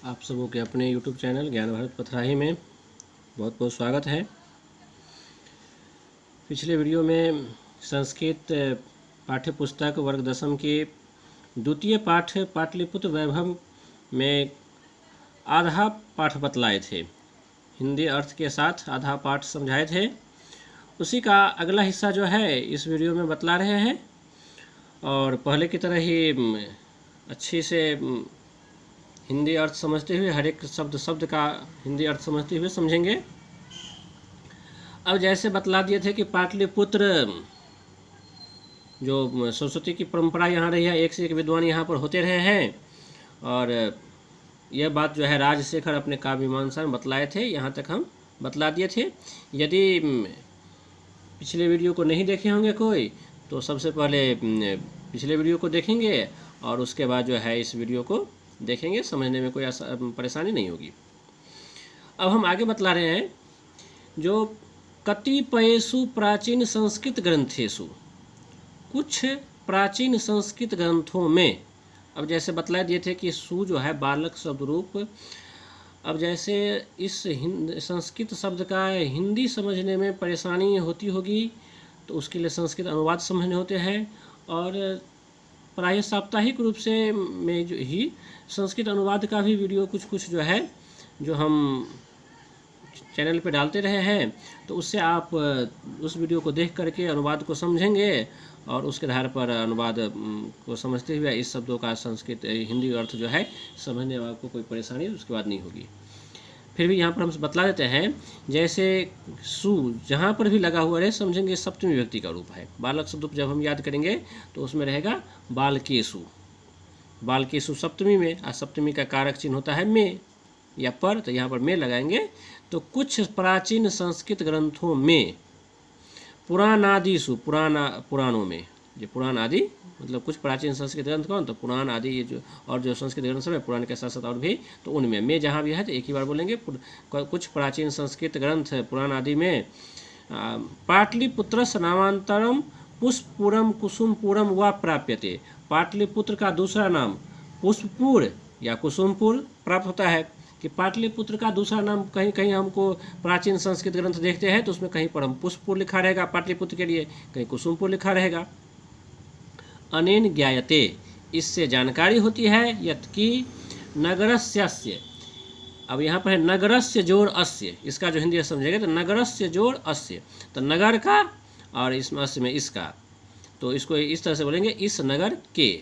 आप सबों के अपने YouTube चैनल ज्ञान भारत पथराही में बहुत बहुत स्वागत है। पिछले वीडियो में संस्कृत पाठ्य पुस्तक वर्ग दसम के द्वितीय पाठ पाटलिपुत्र वैभव में आधा पाठ बतलाए थे, हिंदी अर्थ के साथ आधा पाठ समझाए थे। उसी का अगला हिस्सा जो है इस वीडियो में बतला रहे हैं और पहले की तरह ही अच्छी से हिंदी अर्थ समझते हुए हर एक शब्द का हिंदी अर्थ समझते हुए समझेंगे। अब जैसे बतला दिए थे कि पाटलिपुत्र जो सरस्वती की परंपरा यहाँ रही है, एक से एक विद्वान यहाँ पर होते रहे हैं और यह बात जो है राजशेखर अपने काव्य मीमांसा में बतलाए थे, यहाँ तक हम बतला दिए थे। यदि पिछले वीडियो को नहीं देखे होंगे कोई तो सबसे पहले पिछले वीडियो को देखेंगे और उसके बाद जो है इस वीडियो को देखेंगे, समझने में कोई परेशानी नहीं होगी। अब हम आगे बतला रहे हैं जो कतिपयेषु प्राचीन संस्कृत ग्रंथेषु, कुछ प्राचीन संस्कृत ग्रंथों में। अब जैसे बतला दिए थे कि सु जो है बालक शब्द रूप। अब जैसे इस संस्कृत शब्द का हिंदी समझने में परेशानी होती होगी तो उसके लिए संस्कृत अनुवाद समझने होते हैं और प्रायः साप्ताहिक रूप से में जो ही संस्कृत अनुवाद का भी वीडियो कुछ जो है जो हम चैनल पे डालते रहे हैं, तो उससे आप उस वीडियो को देख करके अनुवाद को समझेंगे और उसके आधार पर अनुवाद को समझते हुए इस शब्दों का संस्कृत हिंदी अर्थ जो है समझने में आपको कोई परेशानी उसके बाद नहीं होगी। फिर भी यहाँ पर हम बतला देते हैं, जैसे सु जहाँ पर भी लगा हुआ रहे समझेंगे सप्तमी विभक्ति का रूप है। बालक शब्द जब हम याद करेंगे तो उसमें रहेगा बालकेषु। बालकेषु सप्तमी में, और सप्तमी का कारक चिन्ह होता है में या पर, तो यहाँ पर में लगाएंगे। तो कुछ प्राचीन संस्कृत ग्रंथों में पुराणादिषु, पुराणों में, जो पुराण आदि मतलब कुछ प्राचीन संस्कृत ग्रंथ कौन, तो पुराण आदि ये जो और जो संस्कृत ग्रंथ सब है पुराण के साथ साथ और भी, तो उनमें में जहाँ भी है तो एक ही बार बोलेंगे। कुछ प्राचीन संस्कृत ग्रंथ पुराण आदि में पाटलिपुत्रस्य नामांतरम पुष्पपुरम कुसुमपुरम व प्राप्यते। पाटलिपुत्र का दूसरा नाम पुष्पपुर या कुसुमपुर प्राप्त होता है। कि पाटलिपुत्र का दूसरा नाम कहीं कहीं हमको प्राचीन संस्कृत ग्रंथ देखते हैं तो उसमें कहीं पर हम पुष्पपुर लिखा रहेगा पाटलिपुत्र के लिए, कहीं कुसुमपुर लिखा रहेगा। अनेन ज्ञायते, इससे जानकारी होती है यत् कि नगरस्यस्य। अब यहाँ पर है नगरस्य जोड़ अस्य, इसका जो हिंदी समझेंगे तो नगरस्य जोड़ अस्य, तो नगर का और इसमें अस्य में इसका, तो इसको इस तरह से बोलेंगे इस नगर के।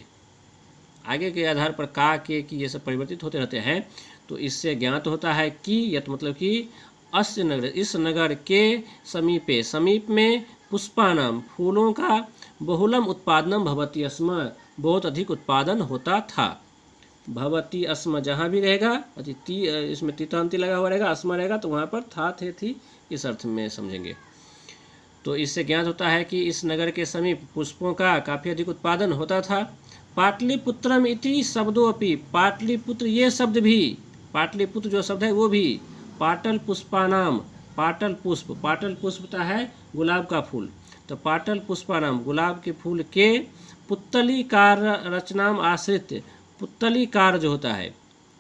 आगे के आधार पर का के की ये सब परिवर्तित होते रहते हैं, तो इससे ज्ञात होता है कि यत मतलब कि अस्य नगर, इस नगर के समीपे, समीप में पुष्पानाम, फूलों का बहुलम उत्पादनम भवति स्म, बहुत अधिक उत्पादन होता था। भवति अस्म जहाँ भी रहेगा, इसमें तीतांति लगा हुआ रहेगा, अस्म रहेगा तो वहाँ पर था थे थी इस अर्थ में समझेंगे। तो इससे ज्ञात होता है कि इस नगर के समीप पुष्पों का काफ़ी अधिक उत्पादन होता था। पाटलिपुत्रम इति शब्दोपि, पाटलिपुत्र ये शब्द भी, पाटलिपुत्र जो शब्द है वो भी पाटल पुष्पानाम, पाटल पुष्प, पाटल पुष्पता है गुलाब का फूल, तो पाटल पुष्पानाम गुलाब के फूल के पुत्तलीकार रचनाम आश्रित, पुत्तलीकार जो होता है,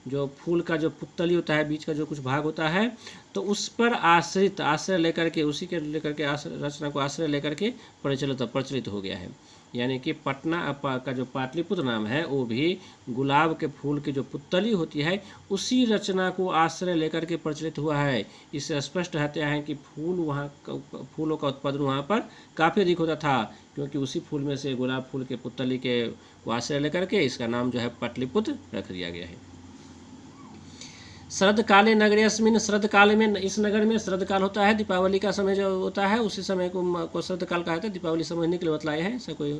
जो फूल का जो पुत्तली होता है बीच का जो कुछ भाग होता है, तो उस पर आश्रित, आश्रय लेकर के, उसी के लेकर के रचना को आश्रय लेकर के प्रचलित हो गया है। यानी कि पटना का जो पाटलिपुत्र नाम है वो भी गुलाब के फूल की जो पुत्तली होती है उसी रचना को आश्रय लेकर के प्रचलित हुआ है। इससे स्पष्ट रहता है कि फूलों का उत्पादन वहाँ पर काफ़ी अधिक होता था, क्योंकि उसी फूल में से गुलाब फूल के पुत्तली के आश्रय लेकर के इसका नाम जो है पाटलिपुत्र रख दिया गया है। शरद काले नगरे अस्मिन, शरद काल में, इस नगर में शरद काल होता है, दीपावली का समय जो होता है उसी समय को शरद काल कहा जाता है। दीपावली समझने के लिए बतलाए हैं, ऐसा कोई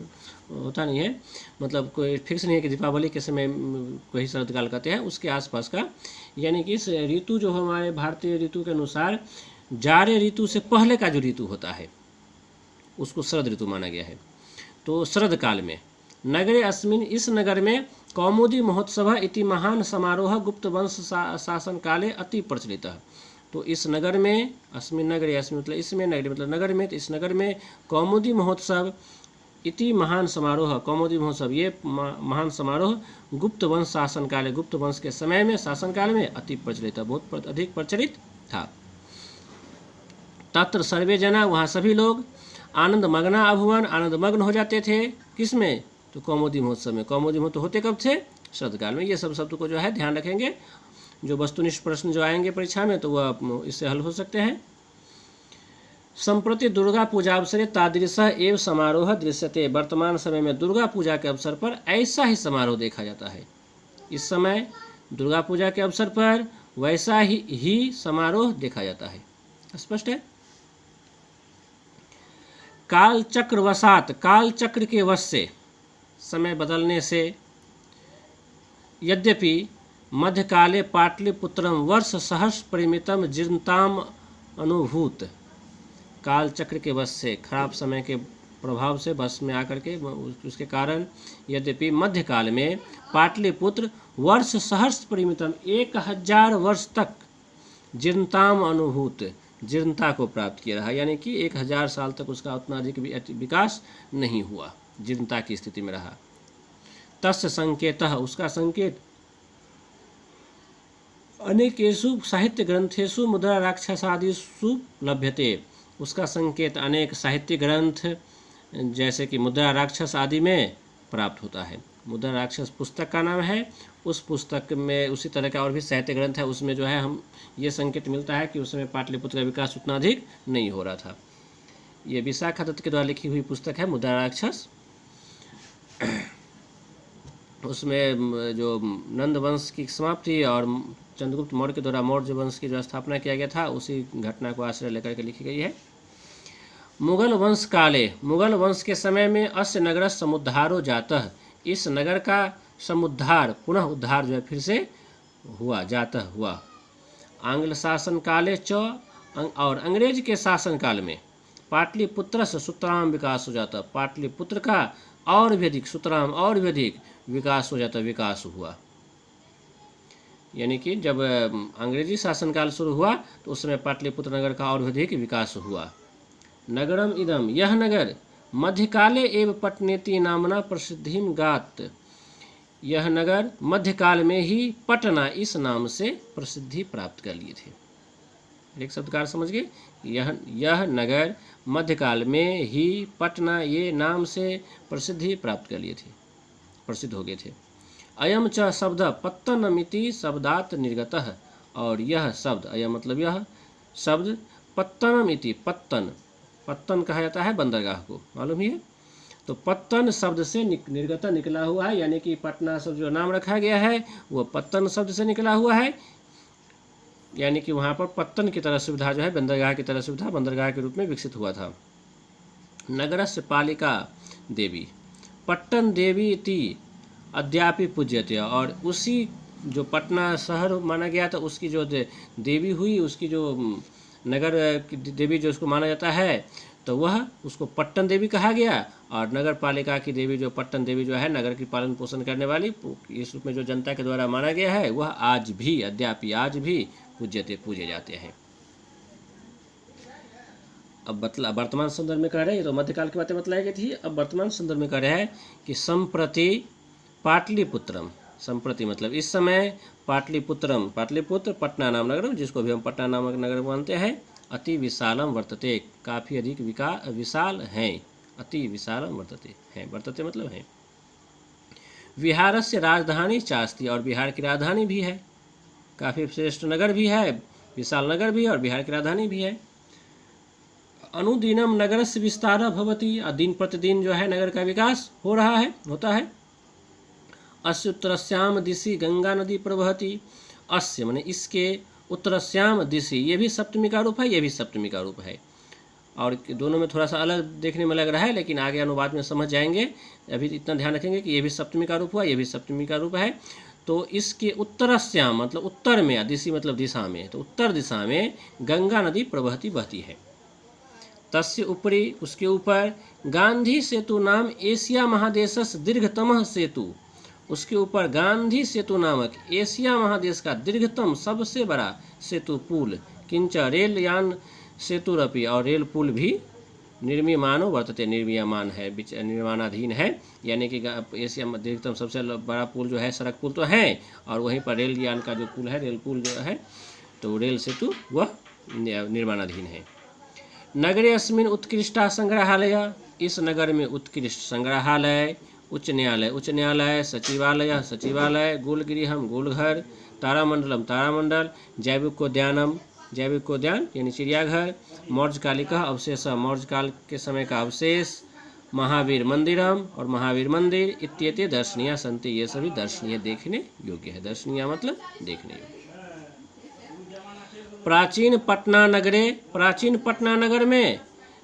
होता नहीं है, मतलब कोई फिक्स नहीं है कि दीपावली के समय को ही शरद काल कहते हैं, उसके आसपास का। यानी कि इस ऋतु जो हमारे भारतीय ऋतु के अनुसार जाड़े ऋतु से पहले का जो ऋतु होता है उसको शरद ऋतु माना गया है। तो शरद काल में नगरे अस्मिन, इस नगर में कौमुदी महोत्सव इति महान समारोह गुप्त वंश शासन काले अति प्रचलित। तो इस नगर में, अस्मिन नगरे, अस्मिन मतलब इसमें, नगरी मतलब नगर में, तो इस नगर में कौमुदी महोत्सव इति महान समारोह, कौमुदी महोत्सव ये महान समारोह गुप्त वंश शासन काल, गुप्त वंश के समय में, शासन काल में अति प्रचलित, बहुत अधिक प्रचलित था। तत्र सर्वे जना, वहाँ सभी लोग आनंद मग्ना अभुवन, आनंद मग्न हो जाते थे। किसमें? तो कौमुदी महोत्सव में। कौमुदी महोत्सव होते कब थे? शरदकाल में। ये सब शब्द को जो है ध्यान रखेंगे, जो वस्तुनिष्ठ प्रश्न जो आएंगे परीक्षा में तो वह इससे हल हो सकते हैं। संप्रति दुर्गा पूजा अवसरे तादृशः एव समारोह दृश्यते, वर्तमान समय में दुर्गा पूजा के अवसर पर ऐसा ही समारोह देखा जाता है। इस समय दुर्गा पूजा के अवसर पर वैसा ही समारोह देखा जाता है। स्पष्ट है? काल चक्र वसात, काल चक्र के वश से, समय बदलने से, यद्यपि मध्यकाले पाटलिपुत्रम वर्ष सहस्र परिमितम जीर्णताम अनुभूत, काल चक्र के वश से, खराब समय के प्रभाव से बस में आकर के उसके कारण, यद्यपि मध्यकाल में पाटलिपुत्र वर्ष सहस्र परिमितम 1000 वर्ष तक जीर्णताम अनुभूत, जीर्णता को प्राप्त किया रहा, यानी कि 1000 साल तक उसका उतना अधिक विकास नहीं हुआ, जीर्णता की स्थिति में रहा। तस्य संकेतः, उसका संकेत अनेकेषु साहित्य ग्रंथेषु मुद्रा राक्षसादिषु लभ्यते, उसका संकेत अनेक साहित्य ग्रंथ जैसे कि मुद्रा राक्षस आदि में प्राप्त होता है। मुद्रा राक्षस पुस्तक का नाम है, उस पुस्तक में उसी तरह का और भी साहित्य ग्रंथ है, उसमें जो है हम ये संकेत मिलता है कि उस समय पाटलिपुत्र का विकास उतना अधिक नहीं हो रहा था। ये विशाखा दत्त के द्वारा लिखी हुई पुस्तक है मुद्रा राक्षस। उसमें जो नंद वंश की समाप्ति और चंद्रगुप्त मौर्य के द्वारा मौर्य वंश की जो स्थापना किया गया था, उसी घटना को आश्रय लेकर के लिखी गई है। मुगल वंश काले, मुगल वंश के समय में अस्य नगर समुद्धारो जातः, इस नगर का समुद्धार, पुनः उद्धार जो है फिर से हुआ, जातः हुआ। आंग्ल शासन काले च, और अंग्रेज के शासन काल में पाटलिपुत्र से सुतराम विकास हो जाता, पाटलिपुत्र का और भी अधिक, सुतराम और भी अधिक विकास हो जाता, विकास हुआ। यानी कि जब अंग्रेजी शासनकाल शुरू हुआ तो उस समय पाटलिपुत्र नगर का और भी अधिक विकास हुआ। नगरम इदम, यह नगर मध्यकाले एव पटनेति नामना प्रसिद्धिम गात, यह नगर मध्यकाल में ही पटना इस नाम से प्रसिद्धि प्राप्त कर लिए थे। एक शब्दकार समझ गए, यह नगर मध्यकाल में ही पटना ये नाम से प्रसिद्धि प्राप्त कर लिए थे, प्रसिद्ध हो गए थे। अयम च शब्द पत्तनमिति शब्दात निर्गतः, और यह शब्द, अयम मतलब यह शब्द, पत्तनमिति, पत्तन, पत्तन कहा जाता है बंदरगाह को, मालूम ही है। तो पत्तन शब्द से निर्गत निकला हुआ है, यानी कि पटना शब्द जो नाम रखा गया है वो पत्तन शब्द से निकला हुआ है, यानी कि वहाँ पर पत्तन की तरह सुविधा जो है, बंदरगाह की तरह सुविधा बंदरगाह के रूप में विकसित हुआ था। नगरस्य पालिका देवी, पट्टन देवी इति अद्यापि पूज्यते, और उसी जो पटना शहर माना गया था उसकी जो देवी हुई, उसकी जो नगर की देवी जो उसको माना जाता है, तो वह उसको पट्टन देवी कहा गया। और नगर पालिका की देवी जो पट्टन देवी जो है, नगर की पालन पोषण करने वाली, इस रूप में जो जनता के द्वारा माना गया है, वह आज भी, अद्यापि आज भी पूजे जाते हैं। अब वर्तमान संदर्भ में कह रहे हैं, तो मध्यकाल की बातें बतलाई गई थी। अब वर्तमान संदर्भ में कह रहे हैं कि संप्रति पाटलिपुत्रम, संप्रति मतलब इस समय, पाटलिपुत्रम, पाटलिपुत्र पटना नाम नगर, जिसको भी हम पटना नामक नगर मानते हैं, अति विशालम वर्तते, काफ़ी अधिक विशाल हैं, अति विशालम वर्तते हैं, वर्तते मतलब है। बिहारस्य राजधानी चास्ती, और बिहार की राजधानी भी है, काफ़ी श्रेष्ठ नगर भी है, विशाल नगर भी है और बिहार की राजधानी भी है। अनुदिनम नगरस्य विस्तारः भवति, दिन प्रतिदिन जो है नगर का विकास हो रहा है, होता है। अस्य उत्तरस्याम दिशि गंगा नदी प्रवहति, अस्य माने इसके, उत्तरस्याम दिशि, ये भी सप्तमी का रूप है, ये भी सप्तमी का रूप है, और दोनों में थोड़ा सा अलग देखने में लग रहा है, लेकिन आगे अनुवाद में समझ जाएंगे। अभी इतना ध्यान रखेंगे कि ये भी सप्तमी का रूप हुआ, ये भी सप्तमी का रूप है। तो इसके उत्तरस्याम मतलब उत्तर में, दिशि मतलब दिशा में, तो उत्तर दिशा में गंगा नदी प्रवहती, बहती है। तस्य ऊपरी, उसके ऊपर, गांधी सेतु नाम एशिया महादेशस्य दीर्घतम सेतु, उसके ऊपर गांधी सेतु नामक एशिया महादेश का दीर्घतम सबसे बड़ा सेतु पुल, किंच रेल यान सेतुरपि, और रेल पुल भी निर्मीयमानो वर्तते, निर्मीयमान है, निर्माणाधीन है, यानी कि एशिया में अधिकतम सबसे बड़ा पुल जो है सड़क पुल तो है, और वहीं पर रेल यान का जो पुल है, रेल पुल जो है, तो रेल सेतु वह निर्माणाधीन है। नगरे अस्मिन् उत्कृष्टा संग्रहालय, इस नगर में उत्कृष्ट संग्रहालय, उच्च न्यायालय, उच्च न्यायालय, सचिवालय, सचिवालय, गोलगृहम, गोलघर, तारामंडलम, तारामंडल, जैविकोद्यानम, जैविकोद्यान यानी चिड़ियाघर, मौर्यकालिका अवशेष, मौर्यकाल के समय का अवशेष, महावीर मंदिरम और महावीर मंदिर इत्येते दर्शनीय सन्ति, ये सभी दर्शनीय देखने योग्य है। दर्शनीय मतलब देखने योग्य। प्राचीन पटना नगरे, प्राचीन पटना नगर में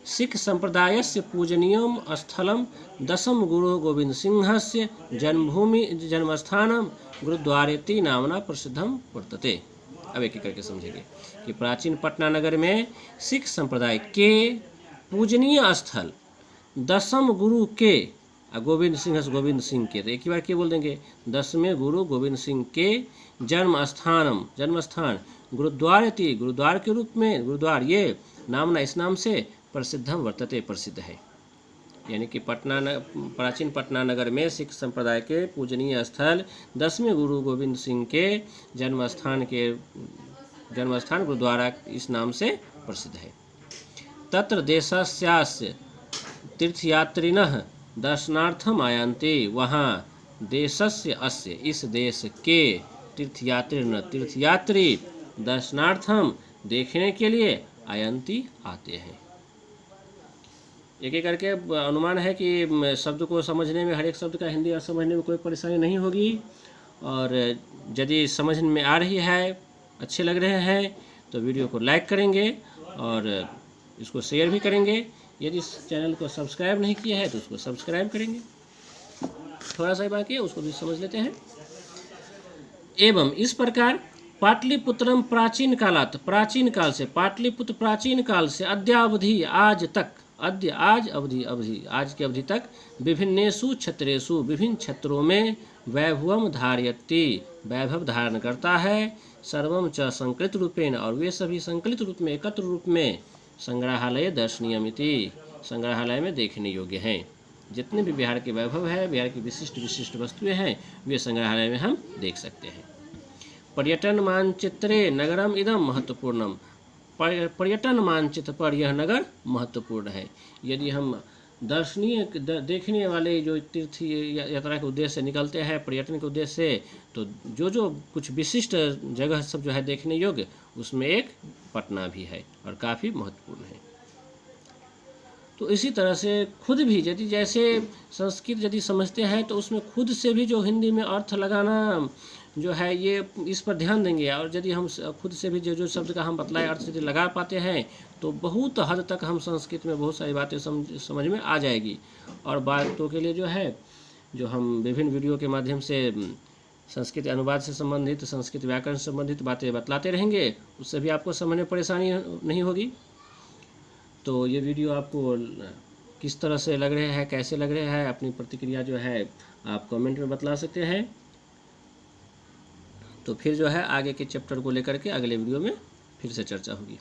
सिख संप्रदाय से पूजनीयम स्थलम दशम गुरु गोविंद सिंहस्य जन्मभूमि जन्मस्थानम गुरुद्वारेति नामना प्रसिद्धम वर्तते। अब एक एक करके समझेंगे कि प्राचीन पटना नगर में सिख संप्रदाय के पूजनीय स्थल दसम गुरु के गोविंद सिंह के, तो एक ही बार क्या बोल देंगे, 10वें गुरु गोविंद सिंह के जन्मस्थानम, जन्मस्थान गुरुद्वारेति, गुरुद्वार के रूप में, गुरुद्वार ये नामना इस नाम से प्रसिद्धम वर्तते, प्रसिद्ध है। यानी कि प्राचीन पटना नगर में सिख संप्रदाय के पूजनीय स्थल 10वें गुरु गोविंद सिंह के जन्मस्थान गुरुद्वारा इस नाम से प्रसिद्ध है। तत्र देशस्यास्य तीर्थयात्रिनः दर्शनार्थम आयन्ति, वहाँ देशस्य अस्य इस देश के तीर्थयात्री दर्शनार्थम देखने के लिए आयन्ति आते हैं। एक एक करके अनुमान है कि शब्द को समझने में, हर एक शब्द का हिंदी अर्थ समझने में कोई परेशानी नहीं होगी, और यदि समझ में आ रही है, अच्छे लग रहे हैं, तो वीडियो को लाइक करेंगे और इसको शेयर भी करेंगे। यदि इस चैनल को सब्सक्राइब नहीं किया है तो उसको सब्सक्राइब करेंगे। थोड़ा सा बाकी है, उसको भी समझ लेते हैं। एवं इस प्रकार पाटलिपुत्रम प्राचीन कालात, प्राचीन काल से, पाटलिपुत्र प्राचीन काल से अद्यावधि, आज तक, आज की अवधि तक विभिन्नेषु क्षेत्रेषु, विभिन्न क्षेत्रों में वैभवम धारयति, वैभव धारण करता है, सर्वम च संकलित रूपेण, और वे सभी संकलित रूप में, एकत्र रूप में, संग्रहालय दर्शनीयमिति, संग्रहालय में देखने योग्य हैं। जितने भी बिहार के वैभव है, बिहार की विशिष्ट वस्तुएं हैं, वे संग्रहालय में हम देख सकते हैं। पर्यटन मानचित्रे नगरम इदम महत्वपूर्णम, पर्यटन मानचित्र पर यह नगर महत्वपूर्ण है। यदि हम दर्शनीय देखने वाले जो तीर्थ यात्रा के उद्देश्य से निकलते हैं, पर्यटन के उद्देश्य से, तो जो कुछ विशिष्ट जगह सब जो है देखने योग्य, उसमें एक पटना भी है और काफ़ी महत्वपूर्ण है। तो इसी तरह से खुद भी यदि जैसे संस्कृत यदि समझते हैं तो उसमें खुद से भी जो हिंदी में अर्थ लगाना जो है, ये इस पर ध्यान देंगे। और यदि हम खुद से भी जो शब्द का हम बतलाए अर्थ यदि लगा पाते हैं तो बहुत हद तक हम संस्कृत में बहुत सारी बातें समझ में आ जाएगी। और बातों के लिए जो है, जो हम विभिन्न वीडियो के माध्यम से संस्कृत अनुवाद से संबंधित, संस्कृत व्याकरण से संबंधित बातें बतलाते रहेंगे, उससे भी आपको समझने में परेशानी नहीं होगी। तो ये वीडियो आपको किस तरह से लग रहे हैं, कैसे लग रहे हैं, अपनी प्रतिक्रिया जो है आप कमेंट में बतला सकते हैं। तो फिर जो है आगे के चैप्टर को लेकर के अगले वीडियो में फिर से चर्चा होगी।